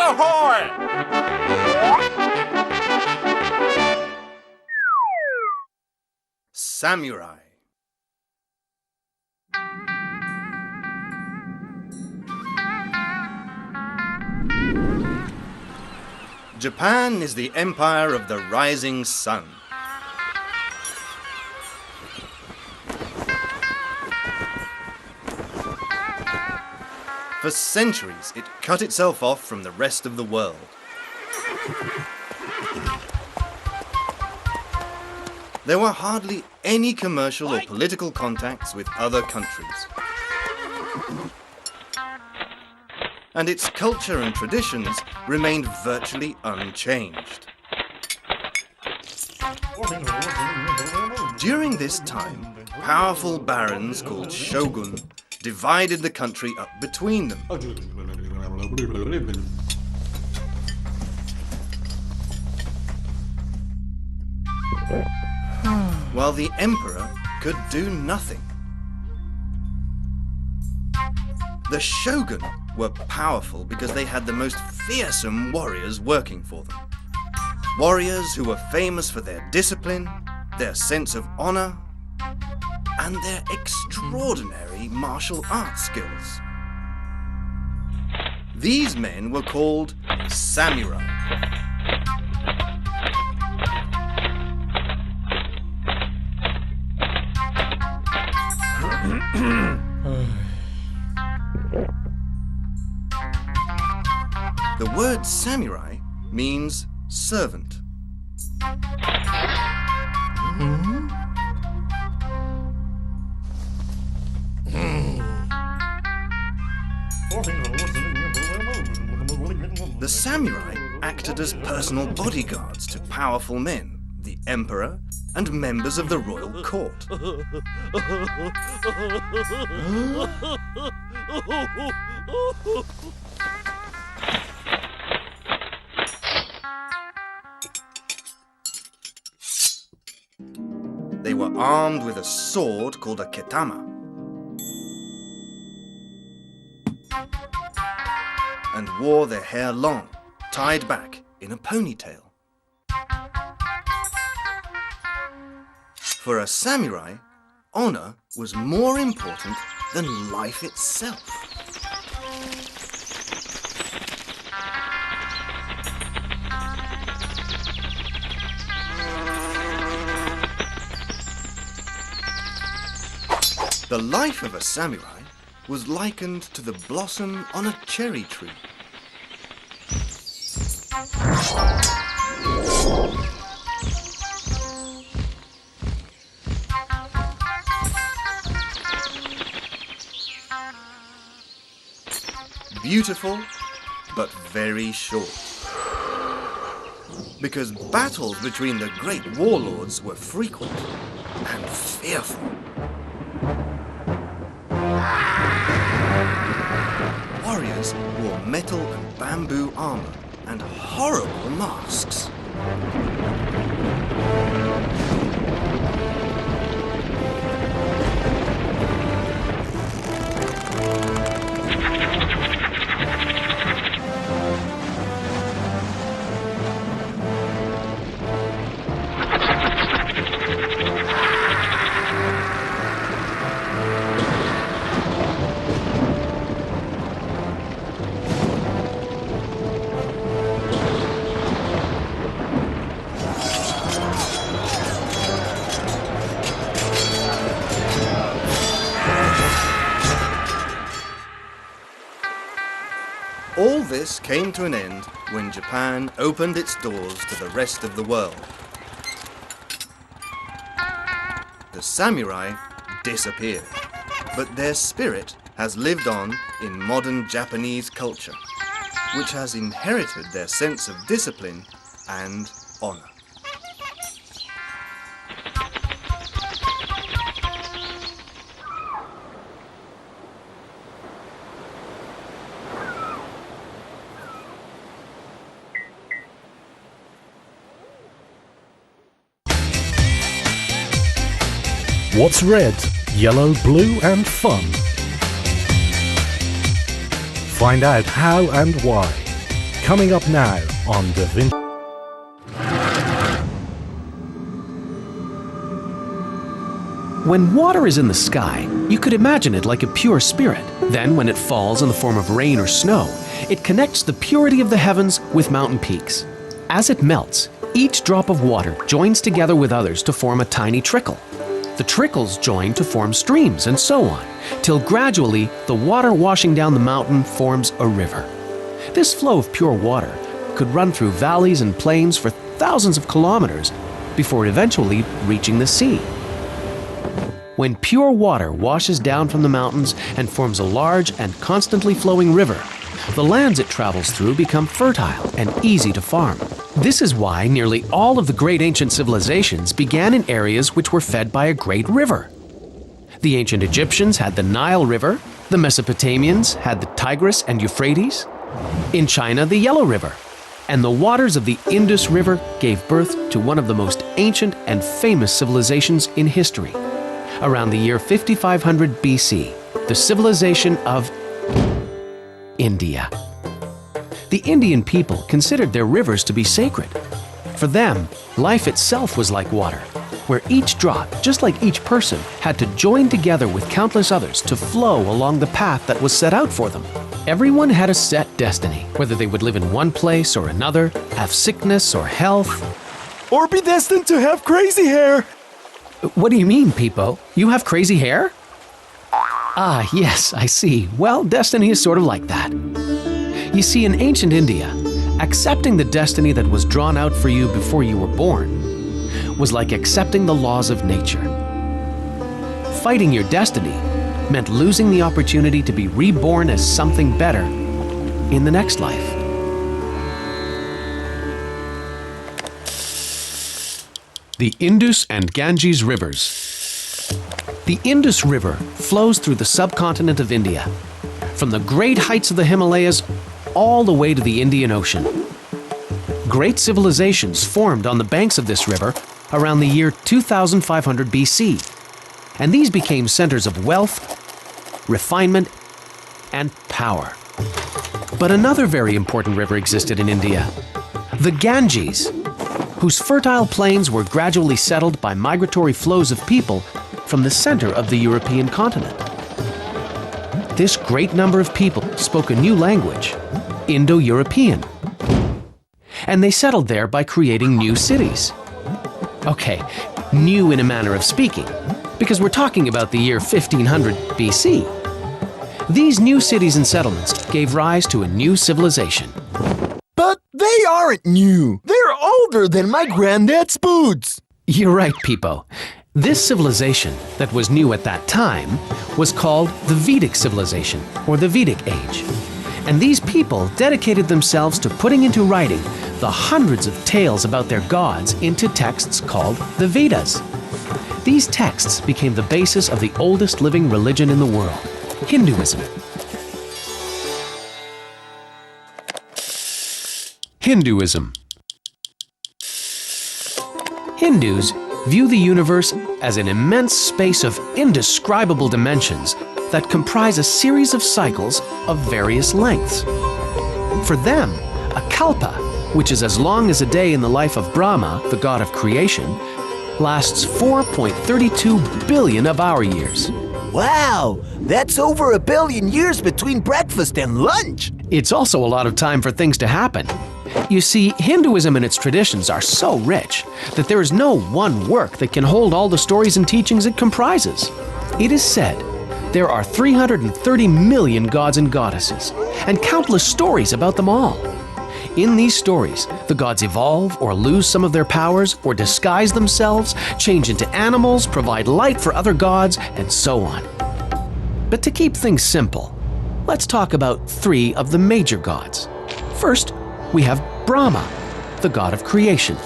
ahoy! Samurai. Japan is the empire of the rising sun. For centuries, it cut itself off from the rest of the world. There were hardly any commercial or political contacts with other countries. And its culture and traditions remained virtually unchanged. During this time, powerful barons called shogun divided the country up between them. While the emperor could do nothing. The shogun were powerful because they had the most fearsome warriors working for them. Warriors who were famous for their discipline, their sense of honor, and their extraordinary martial arts skills. These men were called samurai. The word samurai means servant. The samurai acted as personal bodyguards to powerful men, the emperor, and members of the royal court. They were armed with a sword called a ketama, and wore their hair long, tied back in a ponytail. For a samurai, honor was more important than life itself. The life of a samurai was likened to the blossom on a cherry tree. Beautiful, but very short. Because battles between the great warlords were frequent and fearful. Warriors wore metal and bamboo armor and horrible masks. All this came to an end when Japan opened its doors to the rest of the world. The samurai disappeared, but their spirit has lived on in modern Japanese culture, which has inherited their sense of discipline and honor. What's red, yellow, blue and fun? Find out how and why. Coming up now on Da Vinci. When water is in the sky, you could imagine it like a pure spirit. Then, when it falls in the form of rain or snow, it connects the purity of the heavens with mountain peaks. As it melts, each drop of water joins together with others to form a tiny trickle. The trickles join to form streams, and so on, till gradually the water washing down the mountain forms a river. This flow of pure water could run through valleys and plains for thousands of kilometers before eventually reaching the sea. When pure water washes down from the mountains and forms a large and constantly flowing river, the lands it travels through become fertile and easy to farm. This is why nearly all of the great ancient civilizations began in areas which were fed by a great river. The ancient Egyptians had the Nile River, the Mesopotamians had the Tigris and Euphrates, in China the Yellow River, and the waters of the Indus River gave birth to one of the most ancient and famous civilizations in history. Around the year 5500 BC, the civilization of India. The Indian people considered their rivers to be sacred. For them, life itself was like water, where each drop, just like each person, had to join together with countless others to flow along the path that was set out for them. Everyone had a set destiny, whether they would live in one place or another, have sickness or health, or be destined to have crazy hair. What do you mean, Peepo? You have crazy hair? Ah, yes, I see. Well, destiny is sort of like that. You see, in ancient India, accepting the destiny that was drawn out for you before you were born was like accepting the laws of nature. Fighting your destiny meant losing the opportunity to be reborn as something better in the next life. The Indus and Ganges Rivers. The Indus River flows through the subcontinent of India, from the great heights of the Himalayas all the way to the Indian Ocean. Great civilizations formed on the banks of this river around the year 2500 BC, and these became centers of wealth, refinement, and power. But another very important river existed in India, the Ganges, whose fertile plains were gradually settled by migratory flows of people from the center of the European continent. This great number of people spoke a new language, Indo-European, and they settled there by creating new cities. Okay, new in a manner of speaking, because we're talking about the year 1500 BC. These new cities and settlements gave rise to a new civilization. But they aren't new. They're older than my granddad's boots. You're right, Peepo. This civilization that was new at that time was called the Vedic civilization, or the Vedic age. And these people dedicated themselves to putting into writing the hundreds of tales about their gods into texts called the Vedas. These texts became the basis of the oldest living religion in the world, Hinduism. Hinduism. Hindus view the universe as an immense space of indescribable dimensions that comprise a series of cycles of various lengths. For them, a kalpa, which is as long as a day in the life of Brahma, the god of creation, lasts 4.32 billion of our years. Wow, that's over 1 billion years between breakfast and lunch. It's also a lot of time for things to happen. You see, Hinduism and its traditions are so rich that there is no one work that can hold all the stories and teachings it comprises. It is said there are 330 million gods and goddesses, and countless stories about them all. In these stories, the gods evolve or lose some of their powers, or disguise themselves, change into animals, provide light for other gods, and so on. But to keep things simple, let's talk about 3 of the major gods. First, we have Brahma, the god of creation,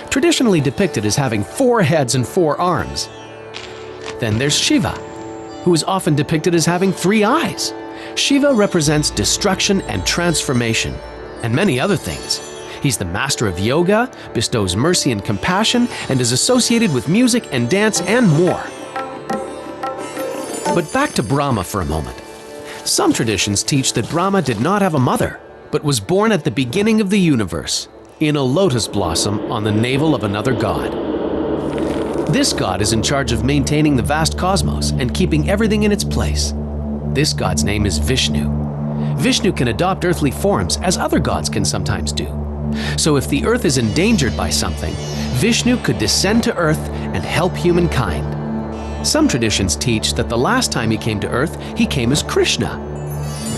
traditionally depicted as having 4 heads and 4 arms. Then there's Shiva, who is often depicted as having 3 eyes. Shiva represents destruction and transformation, and many other things. He's the master of yoga, bestows mercy and compassion, and is associated with music and dance and more. But back to Brahma for a moment. Some traditions teach that Brahma did not have a mother, but was born at the beginning of the universe, in a lotus blossom on the navel of another god. This god is in charge of maintaining the vast cosmos and keeping everything in its place. This god's name is Vishnu. Vishnu can adopt earthly forms as other gods can sometimes do. So if the earth is endangered by something, Vishnu could descend to earth and help humankind. Some traditions teach that the last time he came to earth, he came as Krishna.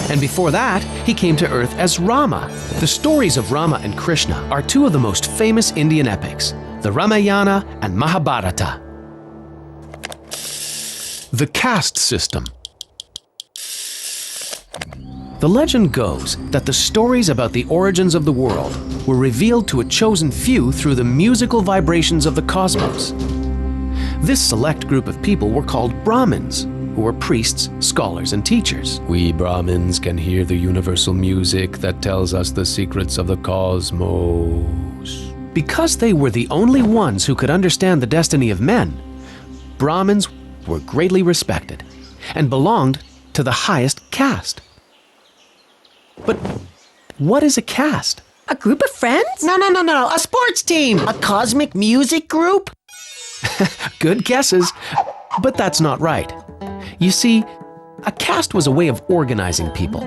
And before that, he came to earth as Rama. The stories of Rama and Krishna are two of the most famous Indian epics, the Ramayana and Mahabharata. The caste system. The legend goes that the stories about the origins of the world were revealed to a chosen few through the musical vibrations of the cosmos. This select group of people were called Brahmins, who were priests, scholars, and teachers. We Brahmins can hear the universal music that tells us the secrets of the cosmos. Because they were the only ones who could understand the destiny of men, Brahmins were greatly respected and belonged to the highest caste. But what is a caste? A group of friends? No, a sports team! A cosmic music group? Good guesses, but that's not right. You see, a caste was a way of organizing people,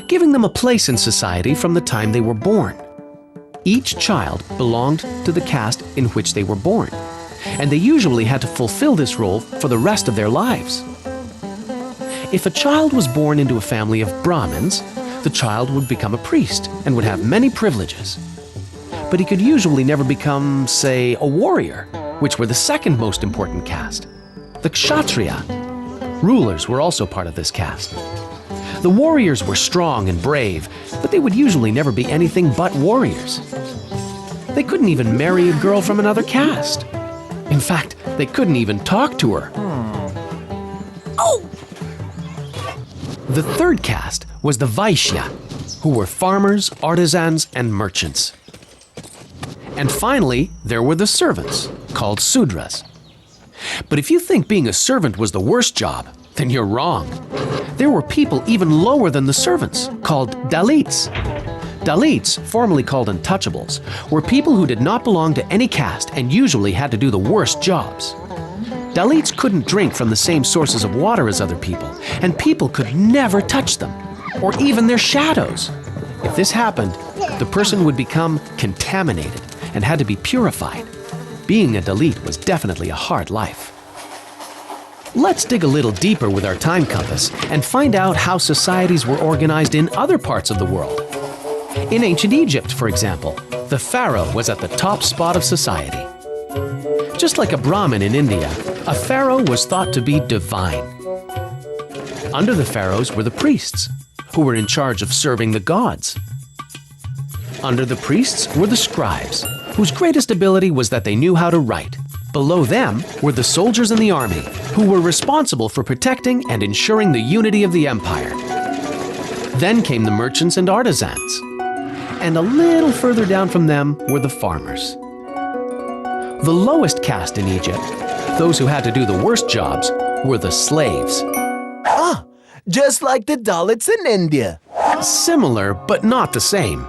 giving them a place in society from the time they were born. Each child belonged to the caste in which they were born, and they usually had to fulfill this role for the rest of their lives. If a child was born into a family of Brahmins, the child would become a priest and would have many privileges. But he could usually never become, say, a warrior, which were the second most important caste. The Kshatriya. Rulers were also part of this caste. The warriors were strong and brave, but they would usually never be anything but warriors. They couldn't even marry a girl from another caste. In fact, they couldn't even talk to her. Oh! The third caste was the Vaishya, who were farmers, artisans, and merchants. And finally, there were the servants, called Sudras. But if you think being a servant was the worst job, then you're wrong. There were people even lower than the servants, called Dalits. Dalits, formerly called untouchables, were people who did not belong to any caste and usually had to do the worst jobs. Dalits couldn't drink from the same sources of water as other people, and people could never touch them, or even their shadows. If this happened, the person would become contaminated and had to be purified. Being a Dalit was definitely a hard life. Let's dig a little deeper with our time compass and find out how societies were organized in other parts of the world. In ancient Egypt, for example, the pharaoh was at the top spot of society. Just like a Brahmin in India, a pharaoh was thought to be divine. Under the pharaohs were the priests, who were in charge of serving the gods. Under the priests were the scribes, whose greatest ability was that they knew how to write. Below them were the soldiers in the army, who were responsible for protecting and ensuring the unity of the empire. Then came the merchants and artisans. And a little further down from them were the farmers. The lowest caste in Egypt, those who had to do the worst jobs, were the slaves. Ah, just like the Dalits in India. Similar, but not the same.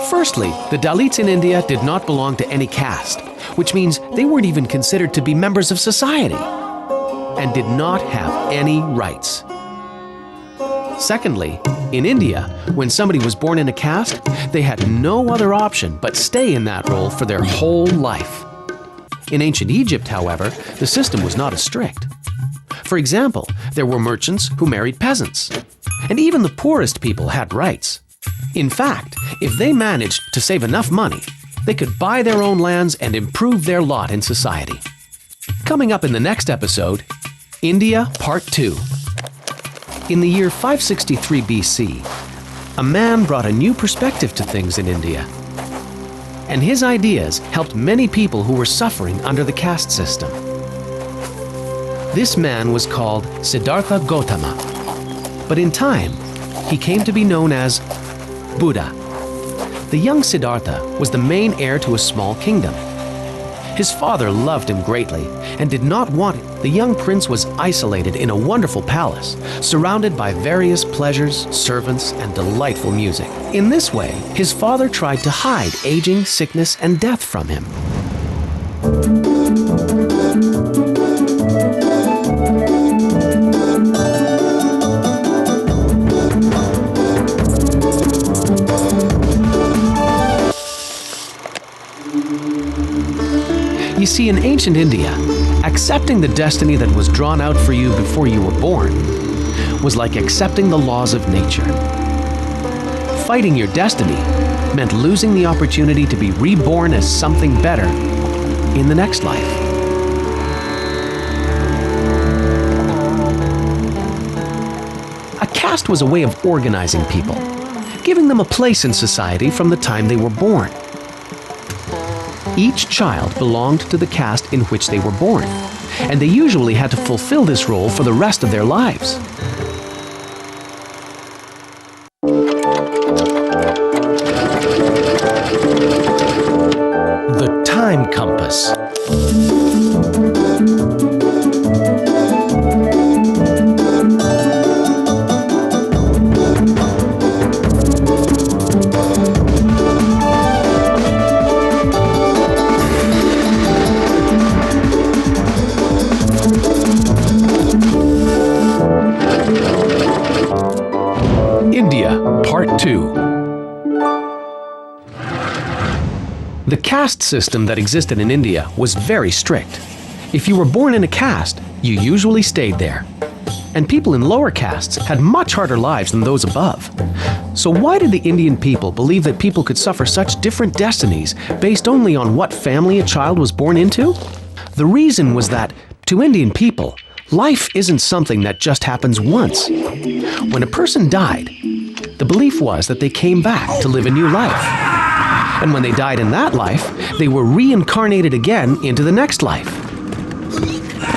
Firstly, the Dalits in India did not belong to any caste, which means they weren't even considered to be members of society, and did not have any rights. Secondly, in India, when somebody was born in a caste, they had no other option but stay in that role for their whole life. In ancient Egypt, however, the system was not as strict. For example, there were merchants who married peasants, and even the poorest people had rights. In fact, if they managed to save enough money, they could buy their own lands and improve their lot in society. Coming up in the next episode, India Part 2. In the year 563 BC, a man brought a new perspective to things in India. And his ideas helped many people who were suffering under the caste system. This man was called Siddhartha Gautama, but in time, he came to be known as Buddha. The young Siddhartha was the main heir to a small kingdom. His father loved him greatly and did not want it. The young prince was isolated in a wonderful palace, surrounded by various pleasures, servants, and delightful music. In this way, his father tried to hide aging, sickness, and death from him. You see, in ancient India, accepting the destiny that was drawn out for you before you were born was like accepting the laws of nature. Fighting your destiny meant losing the opportunity to be reborn as something better in the next life. A caste was a way of organizing people, giving them a place in society from the time they were born. Each child belonged to the caste in which they were born, and they usually had to fulfill this role for the rest of their lives. The time compass. India, Part 2. The caste system that existed in India was very strict. If you were born in a caste, you usually stayed there. And people in lower castes had much harder lives than those above. So why did the Indian people believe that people could suffer such different destinies based only on what family a child was born into? The reason was that, to Indian people, life isn't something that just happens once. When a person died, the belief was that they came back to live a new life. And when they died in that life, they were reincarnated again into the next life.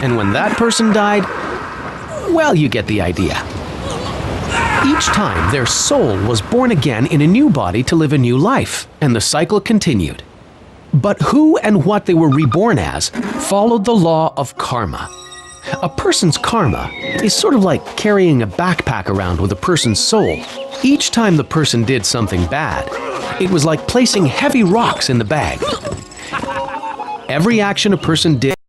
And when that person died, well, you get the idea. Each time, their soul was born again in a new body to live a new life, and the cycle continued. But who and what they were reborn as followed the law of karma. A person's karma is sort of like carrying a backpack around with a person's soul. Each time the person did something bad, it was like placing heavy rocks in the bag. Every action a person did